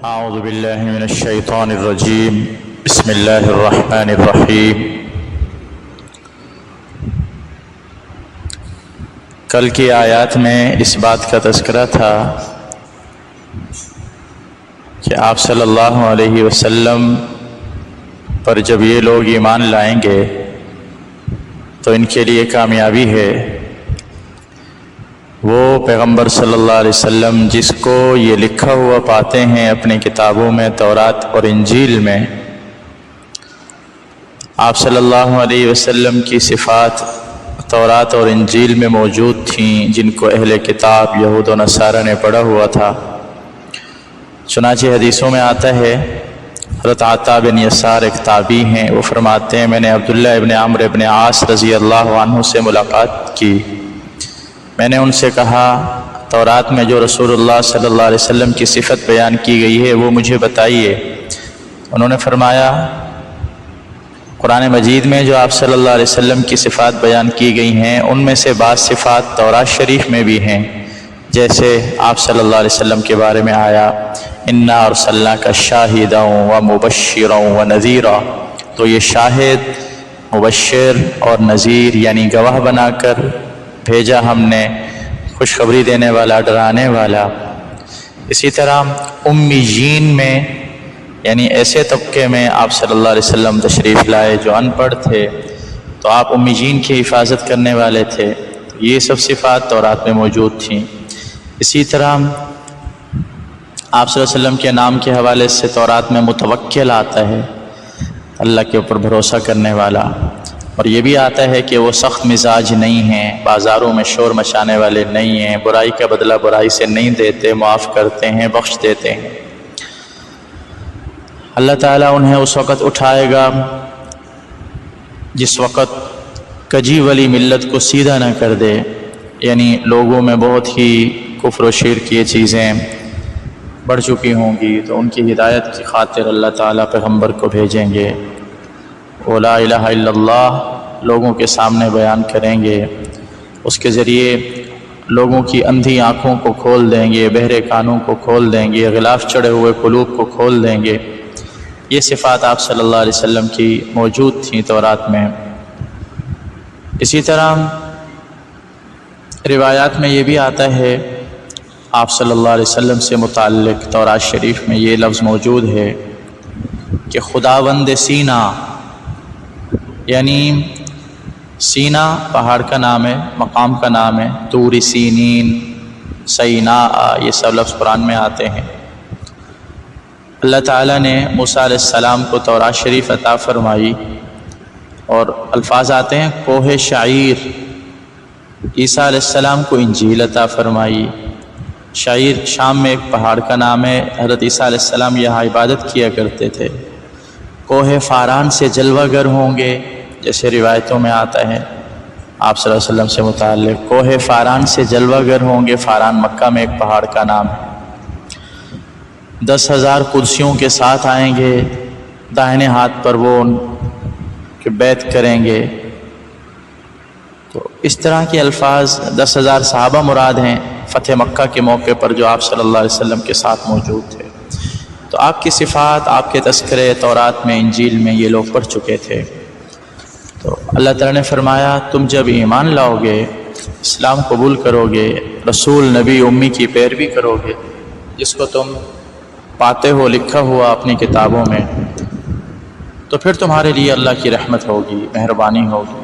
اعوذ باللہ من الشیطان الرجیم بسم اللہ الرحمن الرحیم۔ کل کی آیات میں اس بات کا تذکرہ تھا کہ آپ صلی اللہ علیہ وسلم پر جب یہ لوگ ایمان لائیں گے تو ان کے لیے کامیابی ہے۔ وہ پیغمبر صلی اللہ علیہ وسلم جس کو یہ لکھا ہوا پاتے ہیں اپنی کتابوں میں تورات اور انجیل میں، آپ صلی اللہ علیہ وسلم کی صفات تورات اور انجیل میں موجود تھیں، جن کو اہل کتاب یہود و نصارہ نے پڑھا ہوا تھا۔ چنانچہ حدیثوں میں آتا ہے، حضرت عطا بن یسار ایک تابعی ہیں، وہ فرماتے ہیں میں نے عبداللہ ابن عمرو ابن عاص رضی اللہ عنہ سے ملاقات کی۔ میں نے ان سے کہا تورات میں جو رسول اللہ صلی اللہ علیہ وسلم کی صفت بیان کی گئی ہے وہ مجھے بتائیے۔ انہوں نے فرمایا قرآن مجید میں جو آپ صلی اللہ علیہ وسلم کی صفات بیان کی گئی ہیں ان میں سے بعض صفات تورات شریف میں بھی ہیں، جیسے آپ صلی اللہ علیہ وسلم کے بارے میں آیا انا ارسلناک شاہدا ومبشرا ونذیرا، تو یہ شاہد، مبشر اور نذیر یعنی گواہ بنا کر بھیجا ہم نے، خوشخبری دینے والا، ڈرانے والا۔ اسی طرح امیین میں یعنی ایسے طبقے میں آپ صلی اللہ علیہ وسلم تشریف لائے جو ان پڑھ تھے، تو آپ امیین کی حفاظت کرنے والے تھے۔ یہ سب صفات تورات میں موجود تھیں۔ اسی طرح آپ صلی اللہ علیہ وسلم کے نام کے حوالے سے تورات میں متوکل آتا ہے، اللہ کے اوپر بھروسہ کرنے والا، اور یہ بھی آتا ہے کہ وہ سخت مزاج نہیں ہیں، بازاروں میں شور مچانے والے نہیں ہیں، برائی کا بدلہ برائی سے نہیں دیتے، معاف کرتے ہیں، بخش دیتے ہیں۔ اللہ تعالیٰ انہیں اس وقت اٹھائے گا جس وقت کجی والی ملت کو سیدھا نہ کر دے، یعنی لوگوں میں بہت ہی کفر و شرک کی چیزیں بڑھ چکی ہوں گی، تو ان کی ہدایت کی خاطر اللہ تعالیٰ پیغمبر کو بھیجیں گے، وہ لا الہ الا اللہ لوگوں کے سامنے بیان کریں گے، اس کے ذریعے لوگوں کی اندھی آنکھوں کو کھول دیں گے، بہرے کانوں کو کھول دیں گے، غلاف چڑھے ہوئے قلوب کو کھول دیں گے۔ یہ صفات آپ صلی اللہ علیہ وسلم کی موجود تھیں تورات میں۔ اسی طرح روایات میں یہ بھی آتا ہے، آپ صلی اللہ علیہ وسلم سے متعلق تورات شریف میں یہ لفظ موجود ہے کہ خداوند سینا، یعنی سینا پہاڑ کا نام ہے، مقام کا نام ہے، طور سینین، سینا، یہ سب لفظ قرآن میں آتے ہیں۔ اللہ تعالیٰ نے موسیٰ علیہ السلام کو تورات شریف عطا فرمائی، اور الفاظ آتے ہیں کوہ شعیر۔ عیسیٰ علیہ السلام کو انجیل عطا فرمائی۔ شعیر شام میں ایک پہاڑ کا نام ہے، حضرت عیسیٰ علیہ السلام یہاں عبادت کیا کرتے تھے۔ کوہ فاران سے جلوہ گر ہوں گے، جیسے روایتوں میں آتا ہے آپ صلی اللہ علیہ وسلم سے متعلق، کوہ فاران سے جلوہ گر ہوں گے۔ فاران مکہ میں ایک پہاڑ کا نام ہے۔ 10,000 کرسیوں کے ساتھ آئیں گے، داہنے ہاتھ پر وہ ان کے بیعت کریں گے۔ تو اس طرح کے الفاظ، 10,000 صحابہ مراد ہیں فتح مکہ کے موقع پر جو آپ صلی اللہ علیہ وسلم کے ساتھ موجود تھے۔ تو آپ کی صفات، آپ کے تذکرے تورات میں، انجیل میں یہ لوگ پڑھ چکے تھے۔ تو اللہ تعالیٰ نے فرمایا تم جب ایمان لاؤ گے، اسلام قبول کرو گے، رسول نبی امی کی پیروی کرو گے جس کو تم پاتے ہو لکھا ہوا اپنی کتابوں میں، تو پھر تمہارے لیے اللہ کی رحمت ہوگی، مہربانی ہوگی۔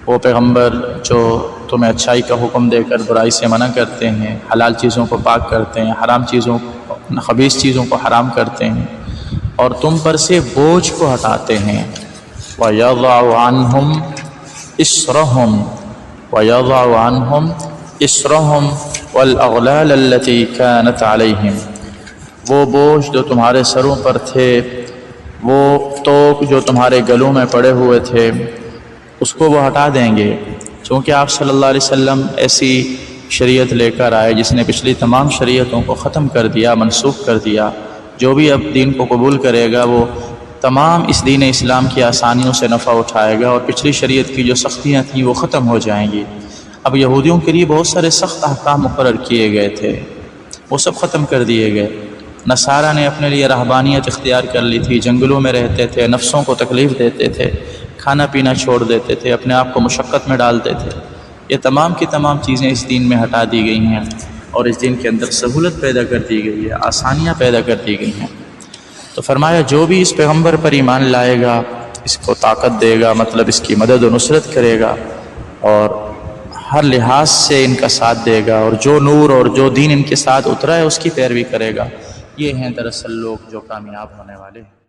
وہ پیغمبر جو تمہیں اچھائی کا حکم دے کر برائی سے منع کرتے ہیں، حلال چیزوں کو پاک کرتے ہیں، حرام چیزوں خبیث چیزوں کو حرام کرتے ہیں، اور تم پر سے بوجھ کو ہٹاتے ہیں۔ وَيَضَعُ عَنْهُمْ إِصْرَهُمْ وَيَضَعُ عَنْهُمْ إِصْرَهُمْ وَالْأَغْلَالَ الَّتِي كَانَتْ عَلَيْهِمْ، وہ بوجھ جو تمہارے سروں پر تھے، وہ توق جو تمہارے گلوں میں پڑے ہوئے تھے، اس کو وہ ہٹا دیں گے، چونکہ آپ صلی اللہ علیہ وسلم ایسی شریعت لے کر آئے جس نے پچھلی تمام شریعتوں کو ختم کر دیا، منسوخ کر دیا۔ جو بھی اب دین کو قبول کرے گا وہ تمام اس دین اسلام کی آسانیوں سے نفع اٹھائے گا، اور پچھلی شریعت کی جو سختیاں تھیں وہ ختم ہو جائیں گی۔ اب یہودیوں کے لیے بہت سارے سخت احکام مقرر کیے گئے تھے، وہ سب ختم کر دیے گئے۔ نصارہ نے اپنے لیے رہبانیت اختیار کر لی تھی، جنگلوں میں رہتے تھے، نفسوں کو تکلیف دیتے تھے، کھانا پینا چھوڑ دیتے تھے، اپنے آپ کو مشقت میں ڈالتے تھے۔ یہ تمام کی تمام چیزیں اس دین میں ہٹا دی گئی ہیں اور اس دین کے اندر سہولت پیدا کر دی گئی ہے، آسانیاں پیدا کر دی گئی ہیں۔ تو فرمایا جو بھی اس پیغمبر پر ایمان لائے گا، اس کو طاقت دے گا، مطلب اس کی مدد و نصرت کرے گا اور ہر لحاظ سے ان کا ساتھ دے گا، اور جو نور اور جو دین ان کے ساتھ اترا ہے اس کی پیروی کرے گا، یہ ہیں دراصل لوگ جو کامیاب ہونے والے ہیں۔